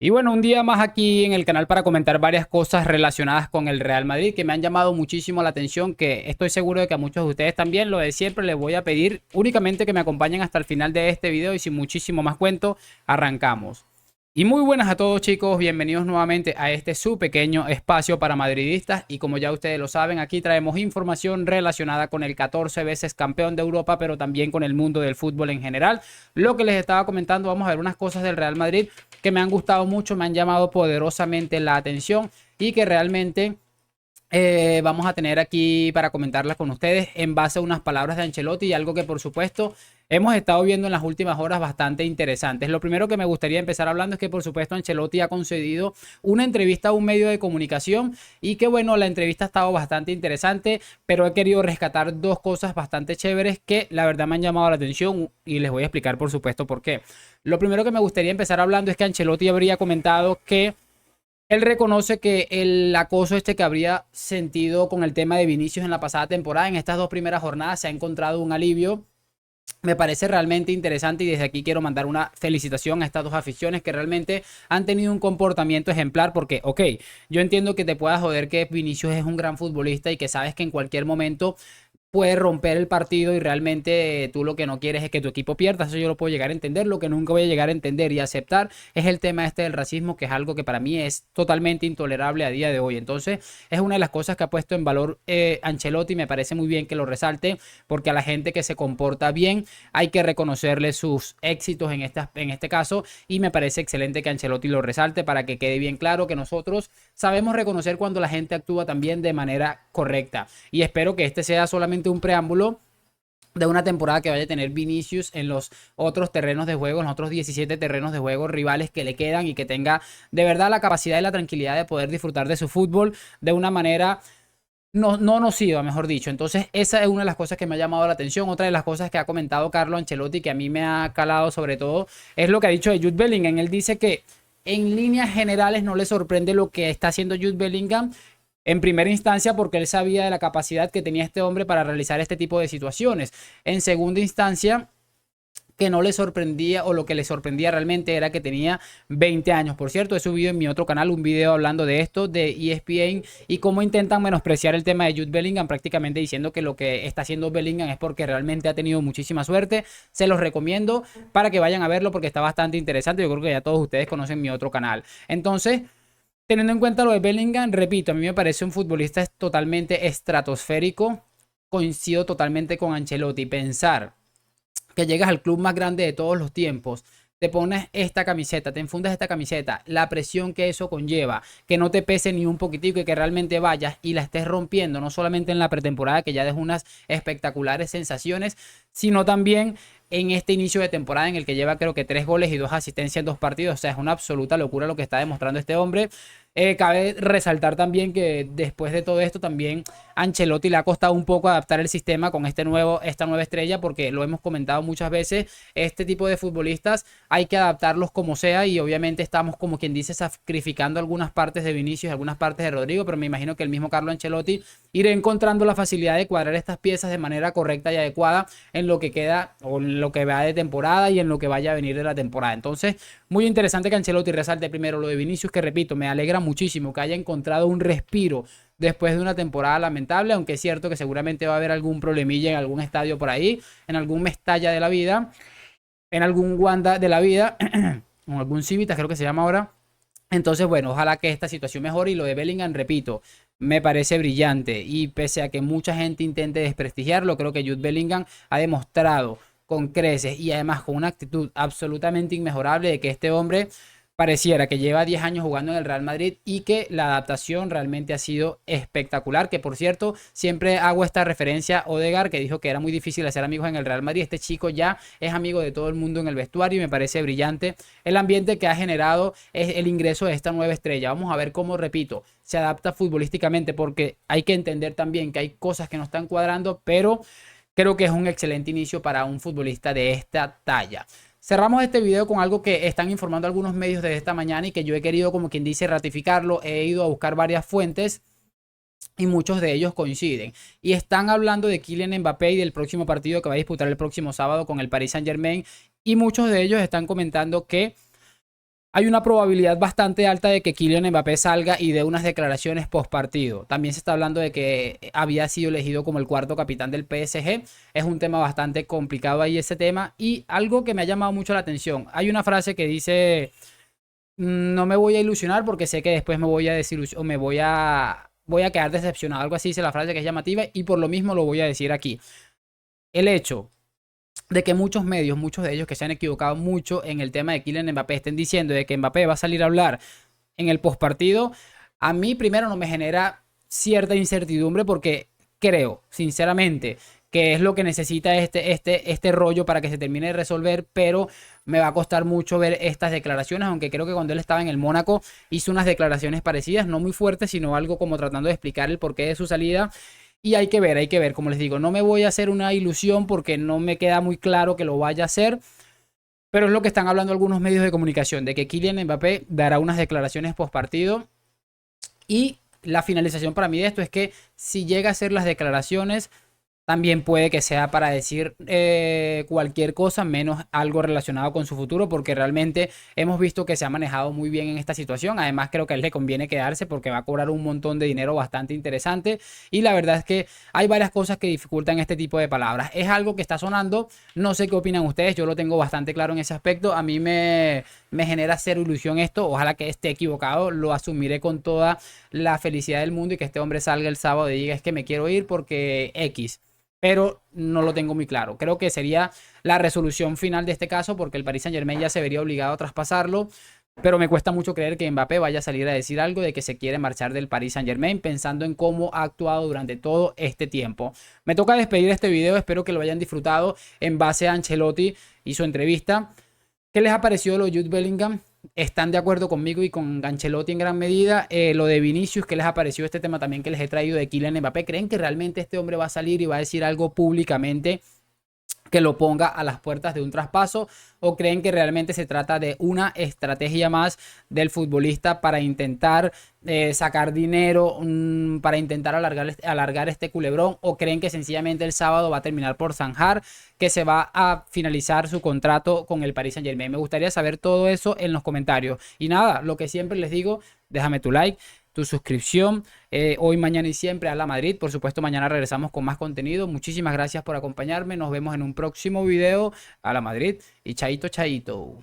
Y bueno, un día más aquí en el canal para comentar varias cosas relacionadas con el Real Madrid que me han llamado muchísimo la atención, que estoy seguro de que a muchos de ustedes también. Lo de siempre, les voy a pedir únicamente que me acompañen hasta el final de este video y sin muchísimo más cuento, arrancamos. Y muy buenas a todos, chicos, bienvenidos nuevamente a este su pequeño espacio para madridistas, y como ya ustedes lo saben, aquí traemos información relacionada con el 14 veces campeón de Europa, pero también con el mundo del fútbol en general. Lo que les estaba comentando, vamos a ver unas cosas del Real Madrid que me han gustado mucho, me han llamado poderosamente la atención y que realmente vamos a tener aquí para comentarlas con ustedes en base a unas palabras de Ancelotti y algo que por supuesto hemos estado viendo en las últimas horas bastante interesantes. Lo primero que me gustaría empezar hablando es que por supuesto Ancelotti ha concedido una entrevista a un medio de comunicación y que bueno, la entrevista ha estado bastante interesante, pero he querido rescatar dos cosas bastante chéveres que la verdad me han llamado la atención y les voy a explicar por supuesto por qué. Lo primero que me gustaría empezar hablando es que Ancelotti habría comentado que él reconoce que el acoso que habría sentido con el tema de Vinicius en la pasada temporada, en estas dos primeras jornadas se ha encontrado un alivio. Me parece realmente interesante y desde aquí quiero mandar una felicitación a estas dos aficiones que realmente han tenido un comportamiento ejemplar porque, ok, yo entiendo que te puedas joder que Vinicius es un gran futbolista y que sabes que en cualquier momento puede romper el partido y realmente tú lo que no quieres es que tu equipo pierda. Eso yo lo puedo llegar a entender. Lo que nunca voy a llegar a entender y aceptar es el tema del racismo, que es algo que para mí es totalmente intolerable a día de hoy. Entonces es una de las cosas que ha puesto en valor Ancelotti. Me parece muy bien que lo resalte, porque a la gente que se comporta bien hay que reconocerle sus éxitos en este caso, y me parece excelente que Ancelotti lo resalte para que quede bien claro que nosotros sabemos reconocer cuando la gente actúa también de manera correcta, y espero que este sea solamente un preámbulo de una temporada que vaya a tener Vinicius en los otros terrenos de juego, en los otros 17 terrenos de juego rivales que le quedan, y que tenga de verdad la capacidad y la tranquilidad de poder disfrutar de su fútbol de una manera no nociva, mejor dicho. Entonces, esa es una de las cosas que me ha llamado la atención. Otra de las cosas que ha comentado Carlo Ancelotti, que a mí me ha calado sobre todo, es lo que ha dicho de Jude Bellingham. Él dice que en líneas generales no le sorprende lo que está haciendo Jude Bellingham en primera instancia, porque él sabía de la capacidad que tenía este hombre para realizar este tipo de situaciones. En segunda instancia, que no le sorprendía, o lo que le sorprendía realmente era que tenía 20 años. Por cierto, he subido en mi otro canal un video hablando de esto, de ESPN, y cómo intentan menospreciar el tema de Jude Bellingham, prácticamente diciendo que lo que está haciendo Bellingham es porque realmente ha tenido muchísima suerte. Se los recomiendo para que vayan a verlo porque está bastante interesante. Yo creo que ya todos ustedes conocen mi otro canal. Entonces, teniendo en cuenta lo de Bellingham, repito, a mí me parece un futbolista totalmente estratosférico. Coincido totalmente con Ancelotti. Pensar que llegas al club más grande de todos los tiempos, te pones esta camiseta, te enfundas esta camiseta, la presión que eso conlleva, que no te pese ni un poquitico y que realmente vayas y la estés rompiendo, no solamente en la pretemporada, que ya dejó unas espectaculares sensaciones, sino también en este inicio de temporada en el que lleva creo que 3 goles y 2 asistencias en 2 partidos. O sea, es una absoluta locura lo que está demostrando este hombre. Cabe resaltar también que después de todo esto también Ancelotti le ha costado un poco adaptar el sistema con esta nueva estrella, porque lo hemos comentado muchas veces, este tipo de futbolistas hay que adaptarlos como sea, y obviamente estamos, como quien dice, sacrificando algunas partes de Vinicius y algunas partes de Rodrigo, pero me imagino que el mismo Carlo Ancelotti irá encontrando la facilidad de cuadrar estas piezas de manera correcta y adecuada en lo que queda o en lo que va de temporada y en lo que vaya a venir de la temporada. Entonces, muy interesante que Ancelotti resalte primero lo de Vinicius, que repito, me alegra muchísimo que haya encontrado un respiro después de una temporada lamentable, aunque es cierto que seguramente va a haber algún problemilla en algún estadio por ahí, en algún Mestalla de la vida, en algún Wanda de la vida, o algún Civitas creo que se llama ahora. Entonces, bueno, ojalá que esta situación mejore. Y lo de Bellingham, repito, me parece brillante, y pese a que mucha gente intente desprestigiarlo, creo que Jude Bellingham ha demostrado con creces y además con una actitud absolutamente inmejorable de que este hombre pareciera que lleva 10 años jugando en el Real Madrid, y que la adaptación realmente ha sido espectacular. Que por cierto, siempre hago esta referencia a Odegaard, que dijo que era muy difícil hacer amigos en el Real Madrid. Este chico ya es amigo de todo el mundo en el vestuario, y me parece brillante el ambiente que ha generado el ingreso de esta nueva estrella. Vamos a ver cómo, repito, se adapta futbolísticamente, porque hay que entender también que hay cosas que no están cuadrando, pero creo que es un excelente inicio para un futbolista de esta talla. Cerramos este video con algo que están informando algunos medios de esta mañana y que yo he querido, como quien dice, ratificarlo. He ido a buscar varias fuentes y muchos de ellos coinciden. Y están hablando de Kylian Mbappé y del próximo partido que va a disputar el próximo sábado con el Paris Saint-Germain. Y muchos de ellos están comentando que Hay una probabilidad bastante alta de que Kylian Mbappé salga y dé unas declaraciones post partido. También se está hablando de que había sido elegido como el cuarto capitán del PSG. Es un tema bastante complicado ahí ese tema. Y algo que me ha llamado mucho la atención. Hay una frase que dice, no me voy a ilusionar porque sé que después me voy a desilusionar, voy a quedar decepcionado. Algo así dice la frase, que es llamativa, y por lo mismo lo voy a decir aquí. El hecho de que muchos medios, muchos de ellos que se han equivocado mucho en el tema de Kylian Mbappé, estén diciendo de que Mbappé va a salir a hablar en el postpartido, a mí primero no me genera cierta incertidumbre porque creo, sinceramente, que es lo que necesita este rollo para que se termine de resolver, pero me va a costar mucho ver estas declaraciones, aunque creo que cuando él estaba en el Mónaco hizo unas declaraciones parecidas, no muy fuertes, sino algo como tratando de explicar el porqué de su salida. Y hay que ver, como les digo, no me voy a hacer una ilusión porque no me queda muy claro que lo vaya a hacer, pero es lo que están hablando algunos medios de comunicación, de que Kylian Mbappé dará unas declaraciones post partido. Y la finalización para mí de esto es que si llega a hacer las declaraciones, también puede que sea para decir cualquier cosa menos algo relacionado con su futuro, porque realmente hemos visto que se ha manejado muy bien en esta situación. Además, creo que a él le conviene quedarse porque va a cobrar un montón de dinero bastante interesante. Y la verdad es que hay varias cosas que dificultan este tipo de palabras. Es algo que está sonando. No sé qué opinan ustedes. Yo lo tengo bastante claro en ese aspecto. A mí me genera cero ilusión esto. Ojalá que esté equivocado. Lo asumiré con toda la felicidad del mundo y que este hombre salga el sábado y diga es que me quiero ir porque X, pero no lo tengo muy claro. Creo que sería la resolución final de este caso porque el Paris Saint-Germain ya se vería obligado a traspasarlo, pero me cuesta mucho creer que Mbappé vaya a salir a decir algo de que se quiere marchar del Paris Saint-Germain pensando en cómo ha actuado durante todo este tiempo. Me toca despedir este video, espero que lo hayan disfrutado en base a Ancelotti y su entrevista. ¿Qué les ha parecido lo de Jude Bellingham? ¿Están de acuerdo conmigo y con Ancelotti en gran medida? Lo de Vinicius, ¿qué les ha parecido este tema también que les he traído de Kylian Mbappé? ¿Creen que realmente este hombre va a salir y va a decir algo públicamente que lo ponga a las puertas de un traspaso, o creen que realmente se trata de una estrategia más del futbolista para intentar sacar dinero, para intentar alargar este culebrón, o creen que sencillamente el sábado va a terminar por zanjar, que se va a finalizar su contrato con el Paris Saint-Germain? Me gustaría saber todo eso en los comentarios. Y nada, lo que siempre les digo, déjame tu like, tu suscripción, hoy, mañana y siempre a la Madrid. Por supuesto, mañana regresamos con más contenido. Muchísimas gracias por acompañarme. Nos vemos en un próximo video. A la Madrid y chaito, chaito.